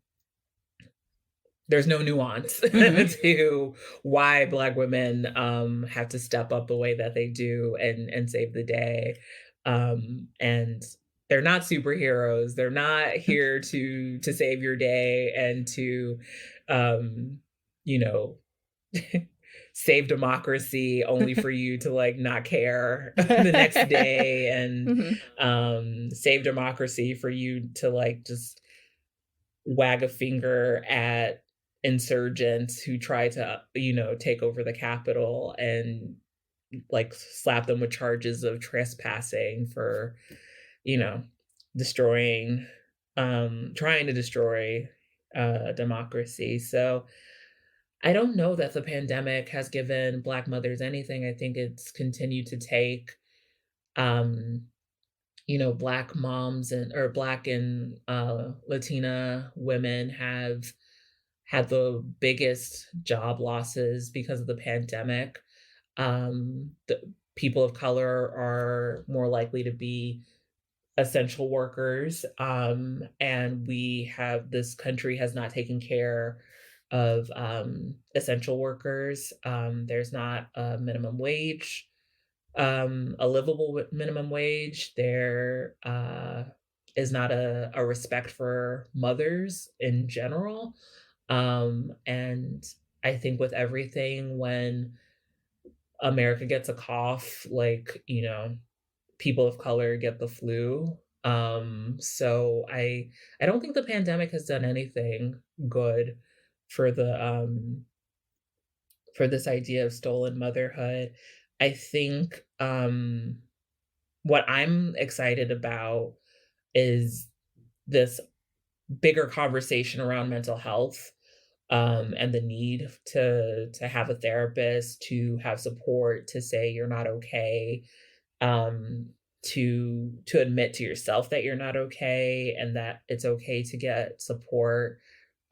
there's no nuance Mhm. to why Black women have to step up the way that they do and save the day. And they're not superheroes. They're not here to save your day and to um, you know, save democracy only for you to like not care the next day and Mhm. save democracy for you to like just wag a finger at insurgents who try to, take over the Capitol and like slap them with charges of trespassing for, you know, destroying, trying to destroy democracy. So I don't know that the pandemic has given Black mothers anything. I think it's continued to take, um, Black moms and or Black and Latina women have had the biggest job losses because of the pandemic. The people of color are more likely to be essential workers, and this country has not taken care of essential workers. There's not a minimum wage, a livable minimum wage. There is not a respect for mothers in general. And I think with everything, when America gets a cough, like, people of color get the flu. So I don't think the pandemic has done anything good for the for this idea of stolen motherhood. I think what I'm excited about is this bigger conversation around mental health, and the need to have a therapist, to have support, to say you're not okay, um, to admit to yourself that you're not okay and that it's okay to get support.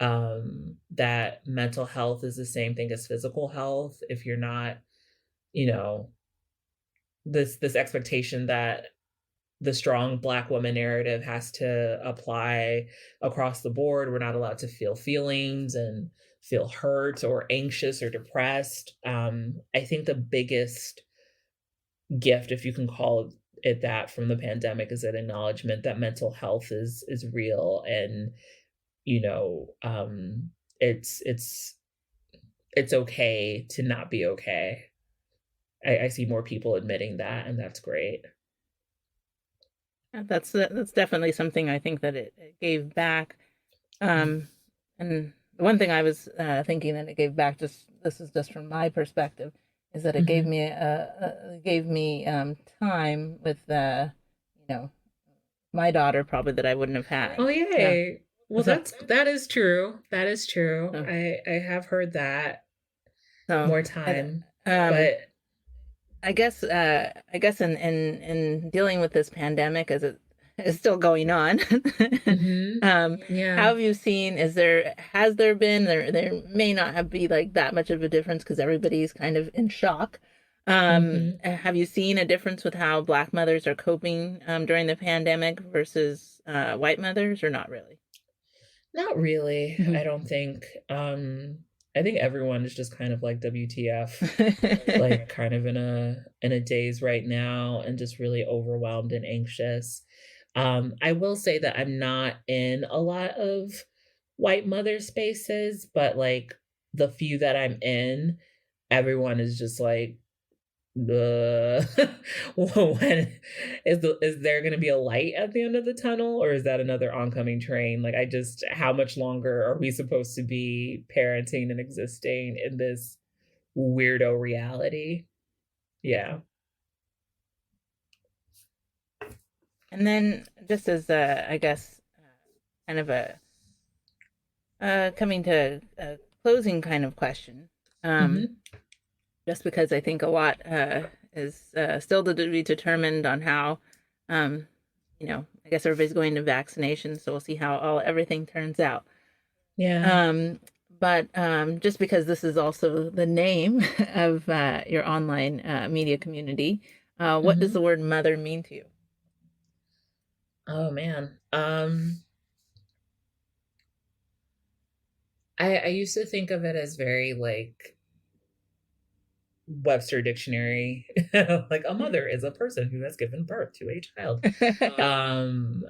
That mental health is the same thing as physical health. If you're not, you know, this expectation that the strong Black woman narrative has to apply across the board. We're not allowed to feel feelings and feel hurt or anxious or depressed. I think the biggest gift, if you can call it that, from the pandemic is an acknowledgement that mental health is real, and you know, it's it's okay to not be okay. I see more people admitting that, and that's great. Yeah, that's definitely something I think that it gave back. Um, and the one thing I was thinking that it gave back, just this is just from my perspective, is that it Mhm. gave me time with you know my daughter probably that I wouldn't have had. Oh, So yay. Well, so that is true. That is true. so, I have heard that so more I, time, um but I guess in dealing with this pandemic as it is still going on, mhm. um, how Yeah. have you seen? Has there been there may not have be like that much of a difference because everybody's kind of in shock. Mhm. Have you seen a difference with how Black mothers are coping during the pandemic versus white mothers, or not really? Not really, Mhm. I don't think. I think everyone is just kind of like WTF, like kind of in a daze right now and just really overwhelmed and anxious. I will say that I'm not in a lot of white mother spaces, but like the few that I'm in, everyone is just like, "When is there gonna be a light at the end of the tunnel, or is that another oncoming train?" Like, I just how much longer are we supposed to be parenting and existing in this weirdo reality? Yeah. And then, just as I guess, kind of a coming to a closing kind of question, um, Mhm. just because I think a lot is still to be determined on how, um, I guess everybody's going to vaccination, so we'll see how everything turns out. Yeah. Um, but just because this is also the name of your online media community, what does Mhm. the word mother mean to you? Oh, man. I used to think of it as very, like, Webster Dictionary, like, "A mother is a person who has given birth to a child." Um,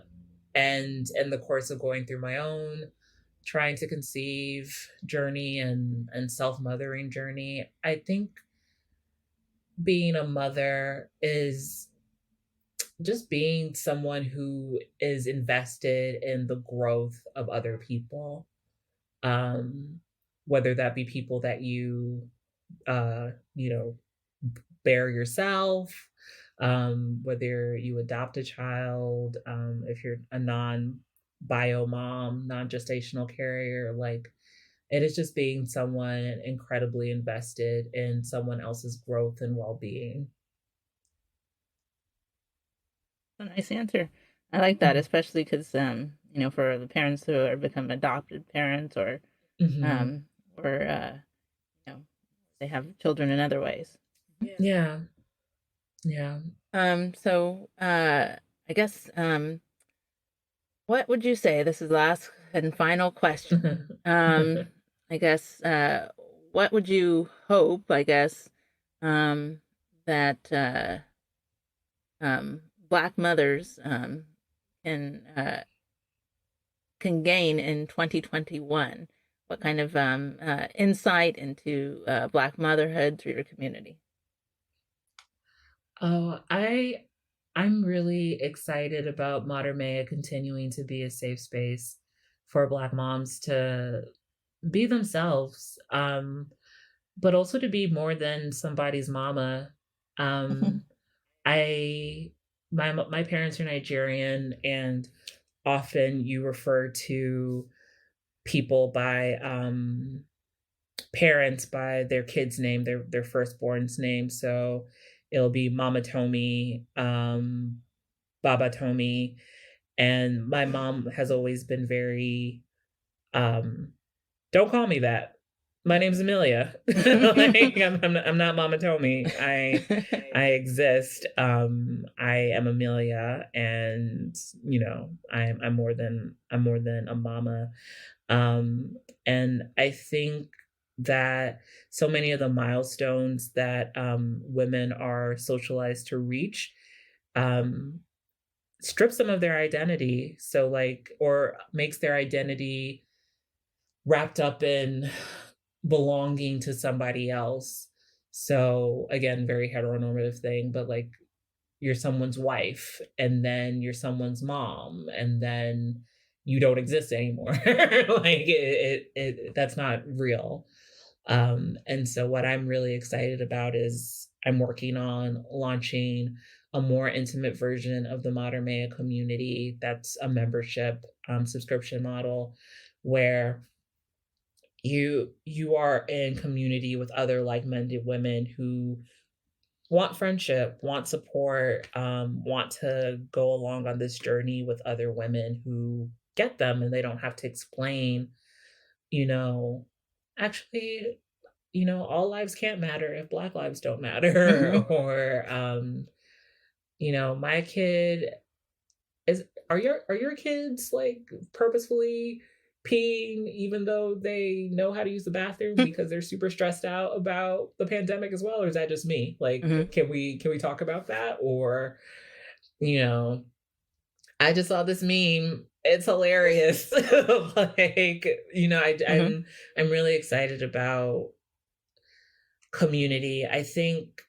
and in the course of going through my own trying to conceive journey and self-mothering journey, I think being a mother is just being someone who is invested in the growth of other people, um, whether that be people that you know, bear yourself, whether you adopt a child, if you're a non-bio mom, non-gestational carrier, like it is just being someone incredibly invested in someone else's growth and well-being. A nice answer. I like that, Mhm. especially because for the parents who are become adopted parents Mhm. um, or you know, they have children in other ways. Yeah. Yeah. So I guess what would you say? This is the last and final question. Um, I guess what would you hope? I guess that Black mothers can gain in 2021. What kind of insight into Black motherhood through your community? Oh, I'm really excited about Mater Mea continuing to be a safe space for Black moms to be themselves, but also to be more than somebody's mama. Um, I my parents are Nigerian, and often you refer to people by parents by their kid's name, their firstborn's name. So it'll be Mama Tomi, Baba Tomi, and my mom has always been very um don't call me that. My name's Amelia. Like, I'm not Mama Tomi. I exist. I am Amelia, and I'm more than a mama. And I think that so many of the milestones that women are socialized to reach um, strips them of their identity. So, like, or makes their identity wrapped up in belonging to somebody else. So again, very heteronormative thing, but like you're someone's wife and then you're someone's mom and then you don't exist anymore. Like that's not real. And so what I'm really excited about is I'm working on launching a more intimate version of the Mater Mea community. That's a membership subscription model where you are in community with other like-minded women who want friendship, want support, want to go along on this journey with other women who get them and they don't have to explain, you know, actually, all lives can't matter if Black lives don't matter. Mhm. Or, my kid is are your kids, like, purposefully peeing even though they know how to use the bathroom because they're super stressed out about the pandemic as well, or is that just me? Like, Mhm. can we talk about that? Or, you know, I just saw this meme. It's hilarious. Like, Hmm. I'm really excited about community. I think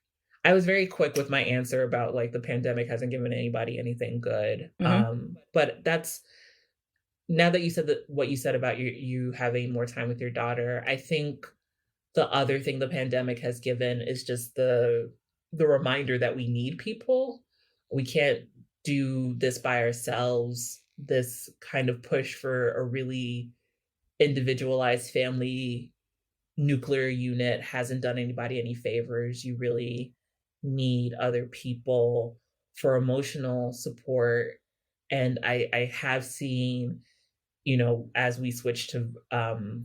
I was very quick with my answer about like the pandemic hasn't given anybody anything good. Hmm. But that's now that you said that what you said about you having more time with your daughter, I think the other thing the pandemic has given is just the reminder that we need people. We can't do this by ourselves. This kind of push for a really individualized family nuclear unit hasn't done anybody any favors. You really need other people for emotional support. And I have seen, as we switch to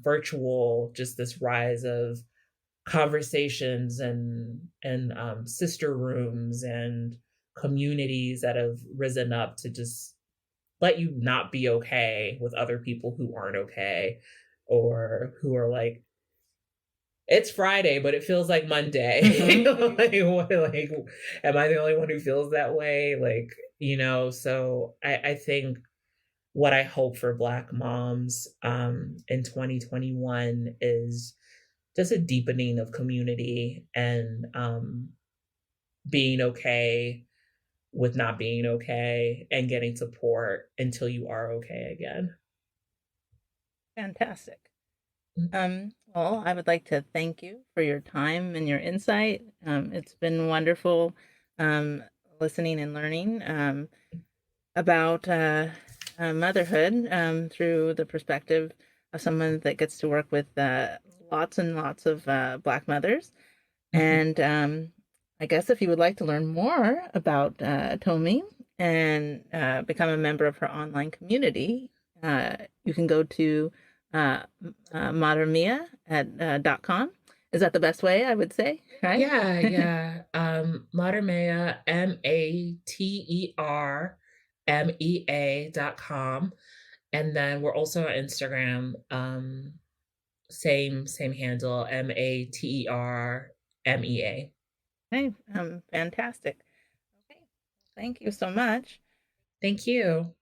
virtual, just this rise of conversations and sister rooms and communities that have risen up to just let you not be okay with other people who aren't okay or who are like, it's Friday, but it feels like Monday. Hmm. Like, am I the only one who feels that way? Like, so I think what I hope for Black moms in 2021 is just a deepening of community and being okay with not being okay and getting support until you are okay again. Fantastic. Well, I would like to thank you for your time and your insight. It's been wonderful um, listening and learning about motherhood through the perspective of someone that gets to work with lots and lots of Black mothers. Mhm. And I guess if you would like to learn more about Tomi and become a member of her online community, you can go to Mater Mea at .com. Is that the best way, I would say, right? Yeah, yeah. Mater Mea, MaterMea.com. And then we're also on Instagram. Same handle, MaterMea. Hey, fantastic. Okay, thank you so much. Thank you.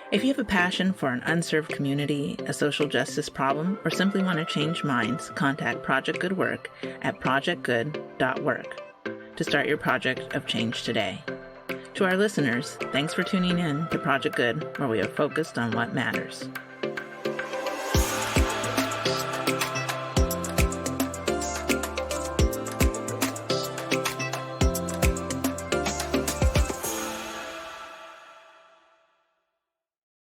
If you have a passion for an unserved community, a social justice problem, or simply want to change minds, contact Project Good Work at projectgood.work to start your project of change today. To our listeners, thanks for tuning in to Project Good, where we are focused on what matters.